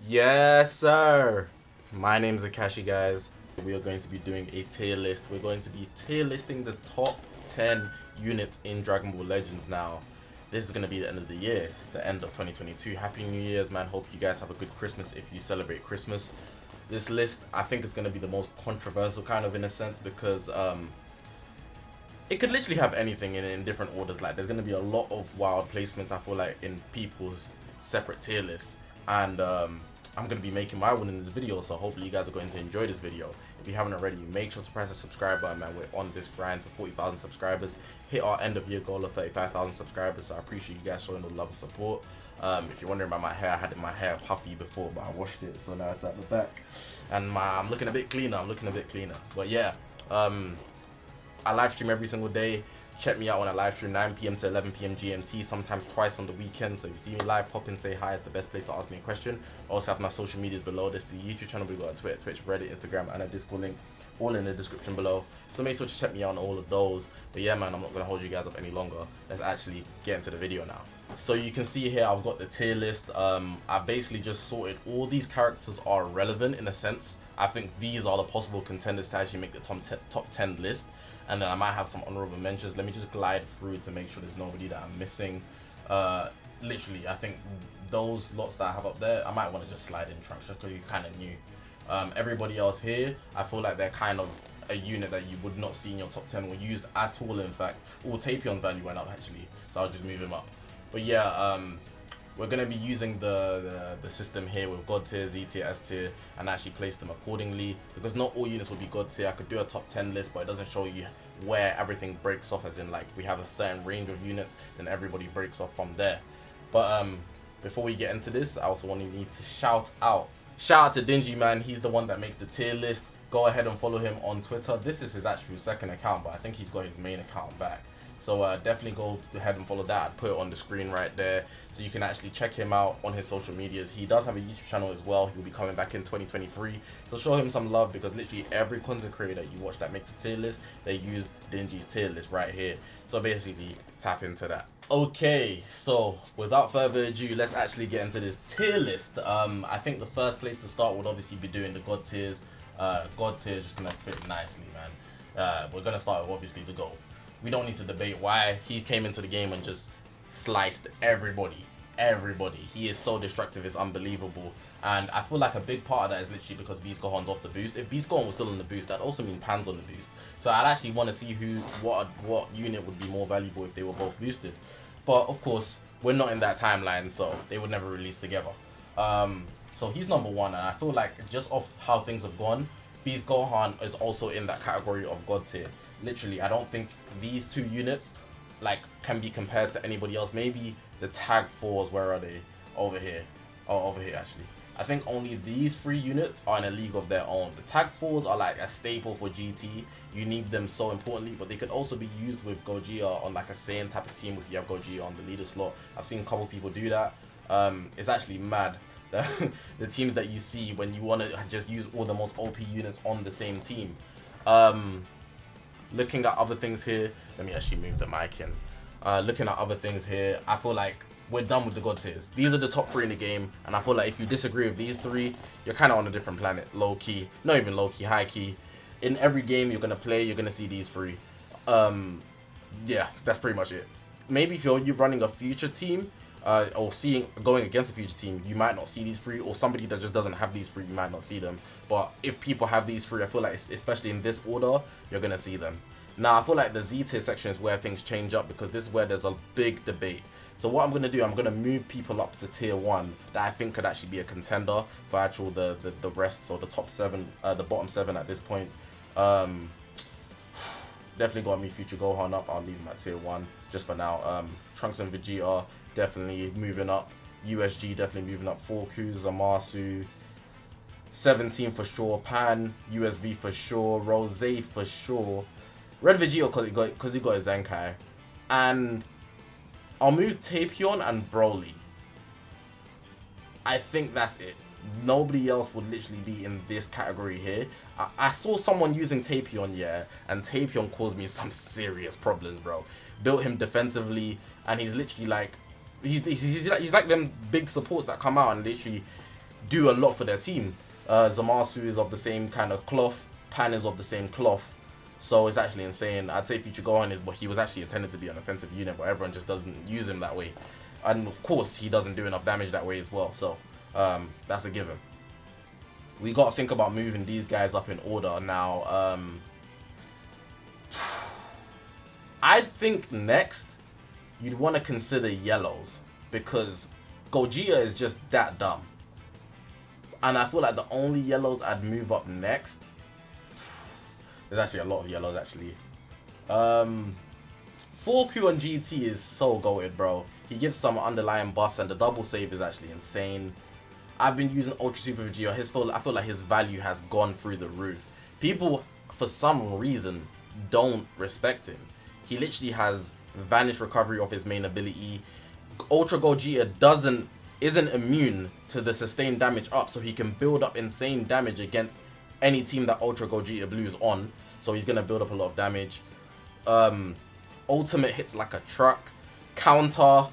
Yes, sir. My name's Zakashi, guys. We are going to be doing a tier list. We're going to be tier listing the top 10 units in Dragon Ball Legends now. This is going to be the end of the year. It's the end of 2022. Happy New Year's, man. Hope you guys have a good Christmas if you celebrate Christmas. This list, I think, is going to be the most controversial kind of in a sense because it could literally have anything in different orders. Like, there's going to be a lot of wild placements, I feel like, in people's separate tier lists. And I'm going to be making my one in this video, so hopefully you guys are going to enjoy this video. If you haven't already, make sure to press the subscribe button, man. We're on this grind to 40,000 subscribers. Hit our end of year goal of 35,000 subscribers, so I appreciate you guys showing the love and support. If you're wondering about my hair, I had my hair puffy before, but I washed it, so now it's at the back. And I'm looking a bit cleaner, But yeah, I live stream every single day. Check me out when I live stream 9 p.m. to 11 p.m. GMT, sometimes twice on the weekend. So if you see me live, pop in, say hi. It's the best place to ask me a question. Also have my social medias below. This the YouTube channel. We've got a Twitter, Twitch, Reddit, Instagram, and a Discord link, all in the description below. So make sure to check me out on all of those. But yeah, man, I'm not gonna hold you guys up any longer. Let's actually get into the video now. So you can see here, I've got the tier list. I basically just sorted all these characters are relevant in a sense. I think these are the possible contenders to actually make the top 10 list. And then I might have some honorable mentions. Let me just glide through to make sure there's nobody that I'm missing. Literally, I think those lots that I have up there, I might want to just slide in Trunks just because you kind of knew. Everybody else here, I feel like they're kind of a unit that you would not see in your top 10 or used at all, in fact. Or Tapion's value went up, actually. So I'll just move him up. But yeah, we're going to be using the system here with God tier, Z tier, S tier, and actually place them accordingly, because not all units will be God tier. I could do a top 10 list, but it doesn't show you where everything breaks off, as in like we have a certain range of units, then everybody breaks off from there. But before we get into this, I also need to shout out to Dingy, man. He's the one that makes the tier list. Go ahead and follow him on Twitter. This is his actual second account, but I think he's got his main account back. So definitely go ahead and follow that. I'd put it on the screen right there so you can actually check him out on his social medias. He does have a YouTube channel as well. He'll be coming back in 2023. So show him some love, because literally every content creator you watch that makes a tier list, they use Dingy's tier list right here. So basically tap into that. Okay, so without further ado, let's actually get into this tier list. I think the first place to start would obviously be doing the God tiers. God tier is just going to fit nicely, man. We're going to start with obviously the GOAT. We don't need to debate why he came into the game and just sliced everybody. He is so destructive, it's unbelievable. And I feel like a big part of that is literally because Beast Gohan's off the boost. If Beast Gohan was still on the boost, that'd also mean Pan's on the boost. So I'd actually want to see what unit would be more valuable if they were both boosted. But of course, we're not in that timeline, so they would never release together. So he's number one, and I feel like just off how things have gone, Beast Gohan is also in that category of God tier. Literally, I don't think these two units like can be compared to anybody else. Maybe the tag 4s, where are they? Over here. Oh, over here actually. I think only these 3 units are in a league of their own. The tag 4s are like a staple for GT. You need them so importantly, but they could also be used with Gogeta on like a same type of team if you have Gogeta on the leader slot. I've seen a couple people do that. It's actually mad. The teams that you see when you want to just use all the most OP units on the same team. Looking at other things here, let me actually move the mic in. Looking at other things here, I feel like we're done with the God tiers. These are the top 3 in the game, and I feel like if you disagree with these 3, you're kind of on a different planet. Low key, not even low key, high key. In every game you're gonna play, you're gonna see these 3. Yeah, that's pretty much it. Maybe if you're running a future team, or going against a future team, you might not see these 3, or somebody that just doesn't have these 3, you might not see them. But if people have these 3, I feel like, especially in this order, you're gonna see them. Now I feel like the Z tier section is where things change up, because this is where there's a big debate. So what I'm gonna do, I'm gonna move people up to tier 1 that I think could actually be a contender for actual the rest, so the top 7, the bottom 7 at this point. Definitely got me Future Gohan up. I'll leave him at tier 1 just for now. Trunks and Vegeta definitely moving up. USG definitely moving up. 4Q, Zamasu, 17 for sure. Pan, USV for sure. Rose for sure. Red Vegeta because he got his Zenkai. And I'll move Tapion and Broly. I think that's it. Nobody else would literally be in this category here. I saw someone using Tapion, yeah, and Tapion caused me some serious problems, bro. Built him defensively, and he's literally like, he's like them big supports that come out and literally do a lot for their team. Zamasu is of the same kind of cloth, Pan is of the same cloth, so it's actually insane. I'd say Future Gohan is, but he was actually intended to be an offensive unit, but everyone just doesn't use him that way. And of course, he doesn't do enough damage that way as well, so that's a given. We got to think about moving these guys up in order now. I think next, you'd want to consider yellows, because Gogeta is just that dumb. And I feel like the only yellows I'd move up next, there's actually a lot of yellows actually. 4Q on GT is so goated, bro. He gives some underlying buffs, and the double save is actually insane. I've been using Ultra Super Vegeta. I feel like his value has gone through the roof. People, for some reason, don't respect him. He literally has Vanish Recovery off his main ability. Ultra Gogeta isn't immune to the sustained damage up, so he can build up insane damage against any team that Ultra Gogeta Blue is on. So he's gonna build up a lot of damage. Ultimate hits like a truck. Counter,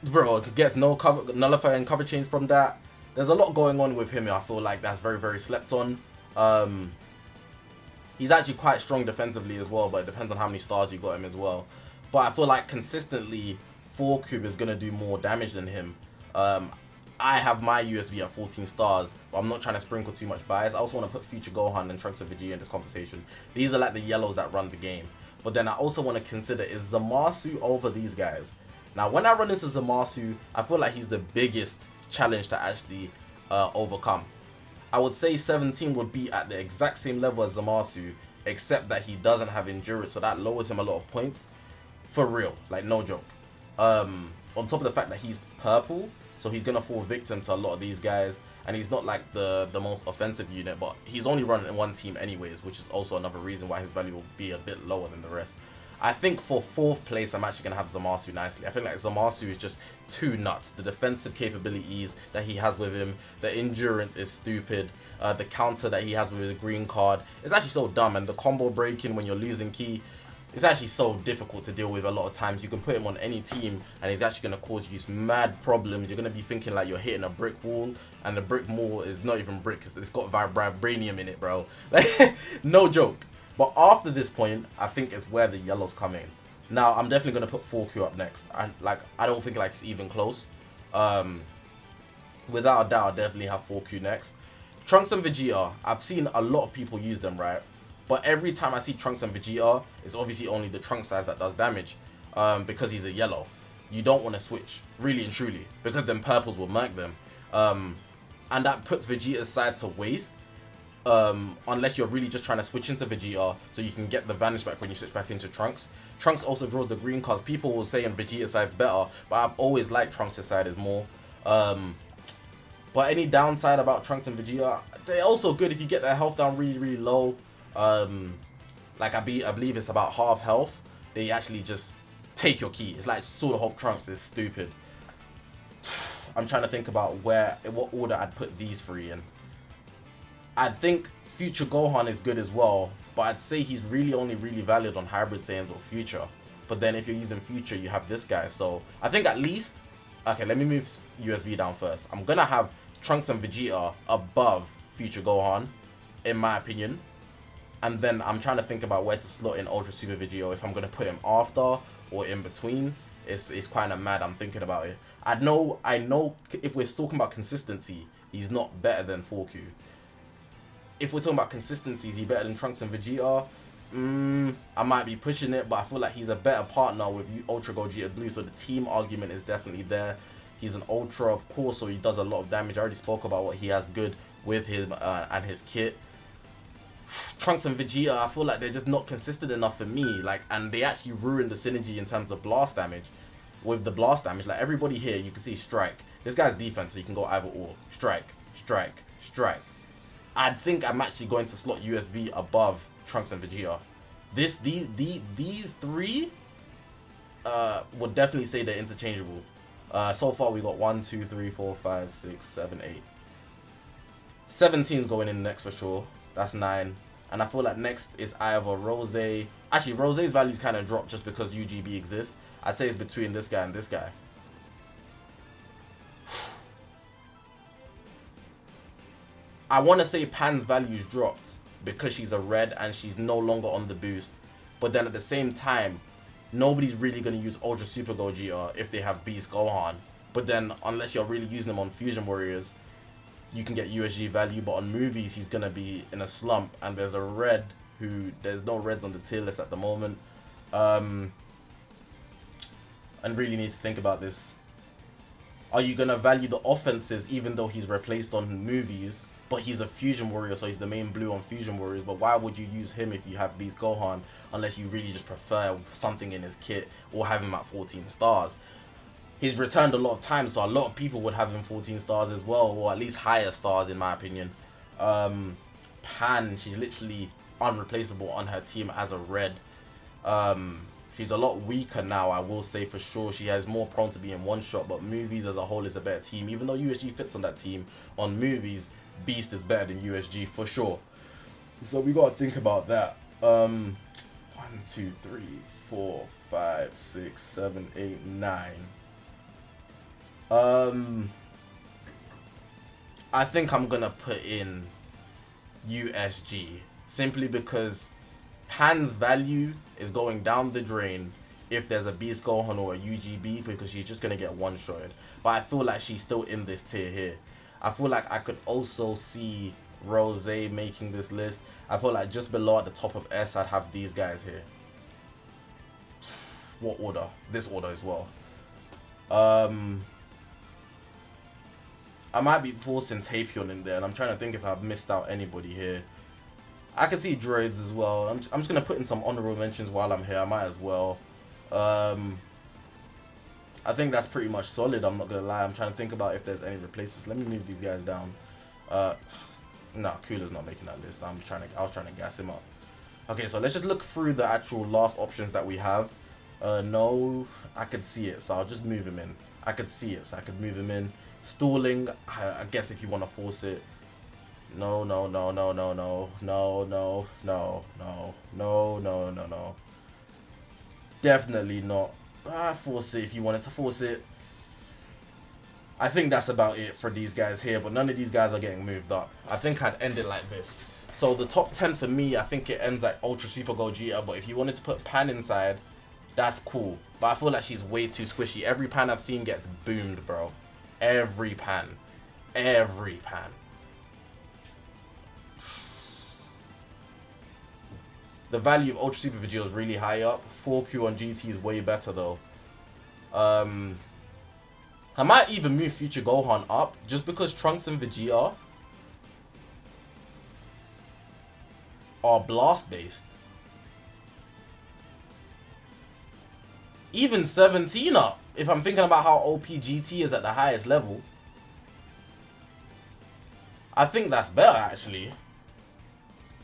bro, gets no cover, nullifying cover change from that. There's a lot going on with him. I feel like that's very, very slept on. He's actually quite strong defensively as well, but it depends on how many stars you got him as well. But I feel like consistently 4-Cube is gonna do more damage than him. I have my USB at 14 stars, but I'm not trying to sprinkle too much bias. I also want to put Future Gohan and Trunks of Vegeta in this conversation. These are like the yellows that run the game. But then I also want to consider, is Zamasu over these guys? Now, when I run into Zamasu, I feel like he's the biggest challenge to actually overcome. I would say 17 would be at the exact same level as Zamasu, except that he doesn't have endurance, so that lowers him a lot of points. For real, like no joke. On top of the fact that he's purple, so he's gonna fall victim to a lot of these guys, and he's not like the most offensive unit, but he's only running in one team anyways, which is also another reason why his value will be a bit lower than the rest. I think for 4th place, I'm actually going to have Zamasu nicely. I think like Zamasu is just too nuts. The defensive capabilities that he has with him, the endurance is stupid. The counter that he has with his green card is actually so dumb. And the combo breaking when you're losing key, it's actually so difficult to deal with a lot of times. You can put him on any team and he's actually going to cause you mad problems. You're going to be thinking like you're hitting a brick wall, and the brick wall is not even brick. It's got vibranium in it, bro. Like, no joke. But after this point, I think it's where the yellows come in. Now, I'm definitely going to put 4Q up next. I don't think like it's even close. Without a doubt, I'll definitely have 4Q next. Trunks and Vegeta, I've seen a lot of people use them, right? But every time I see Trunks and Vegeta, it's obviously only the Trunks size that does damage. Because he's a yellow. You don't want to switch, really and truly. Because then purples will murk them. And that puts Vegeta's side to waste. Unless you're really just trying to switch into Vegeta so you can get the Vanish back when you switch back into Trunks. Trunks also draws the green cards. People will say Vegeta's side's better, but I've always liked Trunks' side is more. But any downside about Trunks and Vegeta, they're also good if you get their health down really, really low. Like I believe it's about half health. They actually just take your key. It's like Sword of Hulk Trunks. It's stupid. I'm trying to think about what order I'd put these three in. I think Future Gohan is good as well, but I'd say he's really only really valued on Hybrid Saiyans or Future. But then if you're using Future, you have this guy. So I think at least, okay, let me move USB down first. I'm gonna have Trunks and Vegeta above Future Gohan, in my opinion. And then I'm trying to think about where to slot in Ultra Super Vegeta, if I'm gonna put him after or in between. It's kind of mad. I'm thinking about it. I know if we're talking about consistency, he's not better than 4Q. If we're talking about consistency, is he better than Trunks and Vegeta? I might be pushing it, but I feel like he's a better partner with Ultra Gogeta Blue, so the team argument is definitely there. He's an Ultra, of course, so he does a lot of damage. I already spoke about what he has good with him and his kit. Trunks and Vegeta, I feel like they're just not consistent enough for me. Like, and they actually ruin the synergy in terms of blast damage. With the blast damage, like everybody here, you can see strike. This guy's defense, so you can go either or. Strike, strike, strike. I think I'm actually going to slot USB above Trunks and Vegeta. These three would definitely say they're interchangeable. So far we got 1, 2, 3, 4, 5, 6, 7, 8. 17's going in next for sure. That's 9. And I feel like next is either Rose. Actually, Rose's values kind of dropped just because UGB exists. I'd say it's between this guy and this guy. I want to say Pan's values dropped because she's a red and she's no longer on the boost. But then at the same time, nobody's really going to use Ultra Super Gogeta if they have Beast Gohan. But then, unless you're really using them on Fusion Warriors, you can get USG value. But on movies, he's going to be in a slump. And there's a red who... There's no reds on the tier list at the moment. And really need to think about this. Are you going to value the offenses even though he's replaced on movies? But he's a Fusion Warrior, so he's the main blue on Fusion Warriors. But why would you use him if you have Beast Gohan? Unless you really just prefer something in his kit or have him at 14 stars. He's returned a lot of times, so a lot of people would have him 14 stars as well. Or at least higher stars in my opinion. Pan, she's literally unreplaceable on her team as a red. She's a lot weaker now, I will say for sure. She has more prone to being one shot, but movies as a whole is a better team. Even though USG fits on that team, on movies, Beast is better than USG for sure. So we gotta think about that. 1, 2, 3, 4, 5, 6, 7, 8, 9. I think I'm gonna put in USG simply because Pan's value is going down the drain if there's a Beast Gohan or a UGB because she's just going to get one-shotted. But I feel like she's still in this tier here. I feel like I could also see Rose making this list. I feel like just below at the top of S, I'd have these guys here. What order? This order as well. I might be forcing Tapion in there, and I'm trying to think if I've missed out anybody here. I can see droids as well. I'm just going to put in some honorable mentions while I'm here. I might as well. I think that's pretty much solid. I'm not going to lie. I'm trying to think about if there's any replacements. Let me move these guys down. No, Cooler's not making that list. I was trying to gas him up. Okay, so let's just look through the actual last options that we have. No, I could see it. So I'll just move him in. I could see it. So I could move him in. Stalling, I guess if you want to force it. No. Definitely not. Force it if you wanted to force it. I think that's about it for these guys here, but none of these guys are getting moved up. I think I'd end it like this. So the top 10 for me, I think it ends like Ultra Super Gogeta, but if you wanted to put Pan inside, that's cool. But I feel like she's way too squishy. Every Pan I've seen gets boomed, bro. Every Pan. Every Pan. The value of Ultra Super Vegeta is really high up. 4Q on GT is way better though. I might even move Future Gohan up just because Trunks and Vegeta are blast based. Even 17 up, if I'm thinking about how OP GT is at the highest level. I think that's better actually.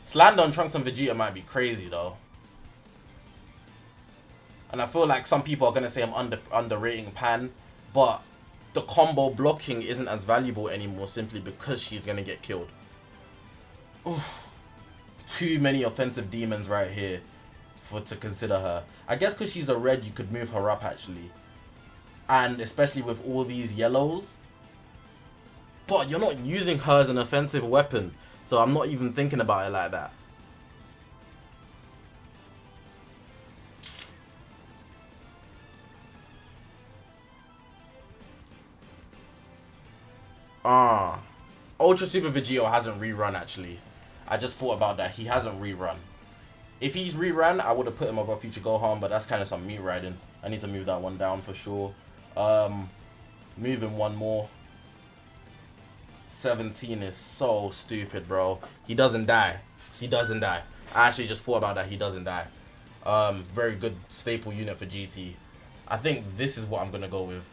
Slander on Trunks and Vegeta might be crazy though. And I feel like some people are going to say I'm underrating Pan, but the combo blocking isn't as valuable anymore simply because she's going to get killed. Oof. Too many offensive demons right here to consider her. I guess because she's a red, you could move her up actually. And especially with all these yellows. But you're not using her as an offensive weapon. So I'm not even thinking about it like that. Ultra Super Vegeta hasn't rerun actually. I just thought about that. He hasn't rerun. If he's rerun, I would have put him above Future Gohan, but that's kind of some meat riding. I need to move that one down for sure. Moving one more. 17 is so stupid, bro. He doesn't die. He doesn't die. I actually just thought about that. He doesn't die. Very good staple unit for GT. I think this is what I'm going to go with.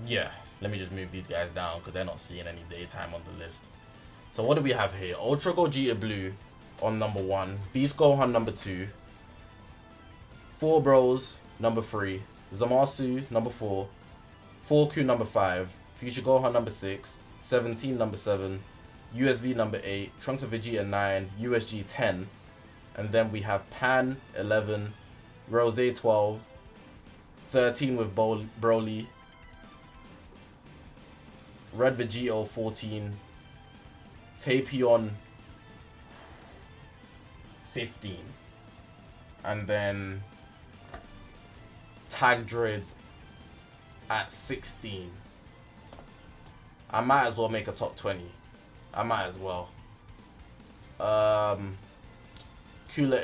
Yeah. Let me just move these guys down because they're not seeing any daytime on the list. So what do we have here? Ultra Gogeta Blue on number 1. Beast Gohan number 2. 4 Bros number 3. Zamasu number 4. 4Q number 5. Future Gohan number 6. 17 number 7. USV number 8. Trunks of Vegeta 9. USG 10. And then we have Pan 11. Rose 12. 13 with Broly. Red Vegito 14, Tapion 15, and then Tag Droids at 16. I might as well make a top 20. I might as well. Kula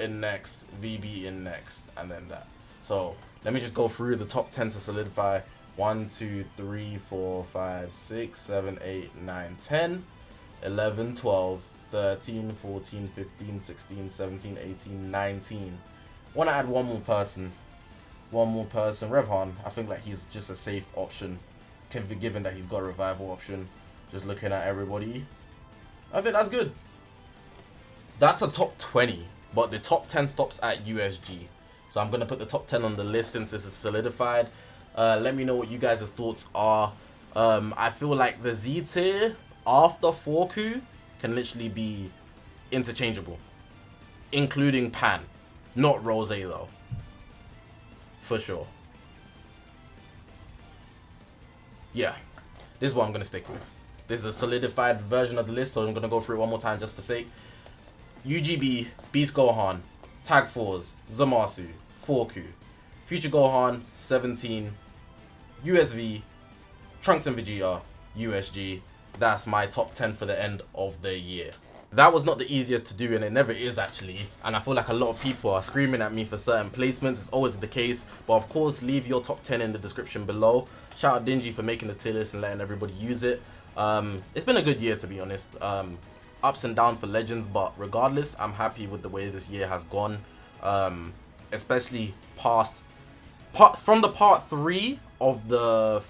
in next, VB in next, and then that. So let me just go through the top 10 to solidify. 1, 2, 3, 4, 5, 6, 7, 8, 9, 10, 11, 12, 13, 14, 15, 16, 17, 18, 19. Want to add one more person. Revhan. I think like he's just a safe option, given that he's got a revival option. Just looking at everybody, I think that's good. That's a top 20, but the top 10 stops at USG. So I'm gonna put the top 10 on the list since this is solidified. Let me know what you guys' thoughts are. I feel like the Z tier after Forku can literally be interchangeable, including Pan, not Rose though, for sure. Yeah, this is what I'm gonna stick with. This is a solidified version of the list, so I'm gonna go through it one more time just for sake. UGB, Beast Gohan, Tag 4s, Zamasu, Forku, Future Gohan, 17, USV, Trunks and Vegeta, USG. That's my top 10 for the end of the year. That was not the easiest to do, and it never is actually. And I feel like a lot of people are screaming at me for certain placements. It's always the case. But of course, leave your top 10 in the description below. Shout out Dingy for making the tier list and letting everybody use it. It's been a good year, to be honest. Ups and downs for Legends, but regardless, I'm happy with the way this year has gone. Especially from the part 3 of the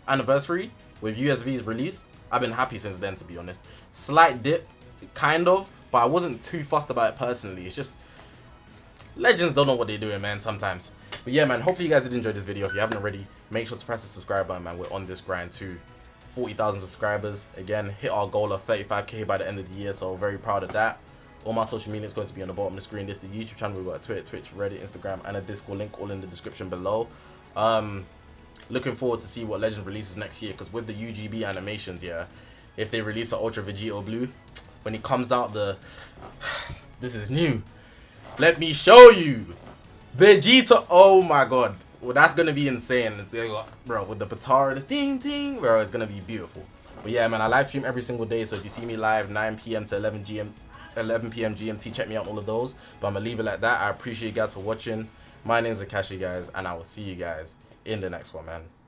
anniversary with USV's release. I've been happy since then, to be honest. Slight dip, kind of, but I wasn't too fussed about it personally. It's just Legends don't know what they're doing, man, sometimes. But yeah, man, hopefully you guys did enjoy this video. If you haven't already, make sure to press the subscribe button, man. We're on this grind to 40,000 subscribers. Again, hit our goal of 35k by the end of the year, so very proud of that. All my social media is going to be on the bottom of the screen. This is the YouTube channel. We've got a Twitter, Twitch, Reddit, Instagram, and a Discord link all in the description below. Looking forward to see what Legend releases next year, because with the UGB animations, yeah, if they release an Ultra Vegito Blue, when it comes out, this is new. Let me show you Vegeta. Oh my god, well, that's gonna be insane, bro. With the Patara, the ting, bro, it's gonna be beautiful. But yeah, man, I live stream every single day, so if you see me live 9 p.m. to 11 p.m. GMT, check me out on all of those. But I'm gonna leave it like that. I appreciate you guys for watching. My name is Zakashi, guys, and I will see you guys in the next one, man.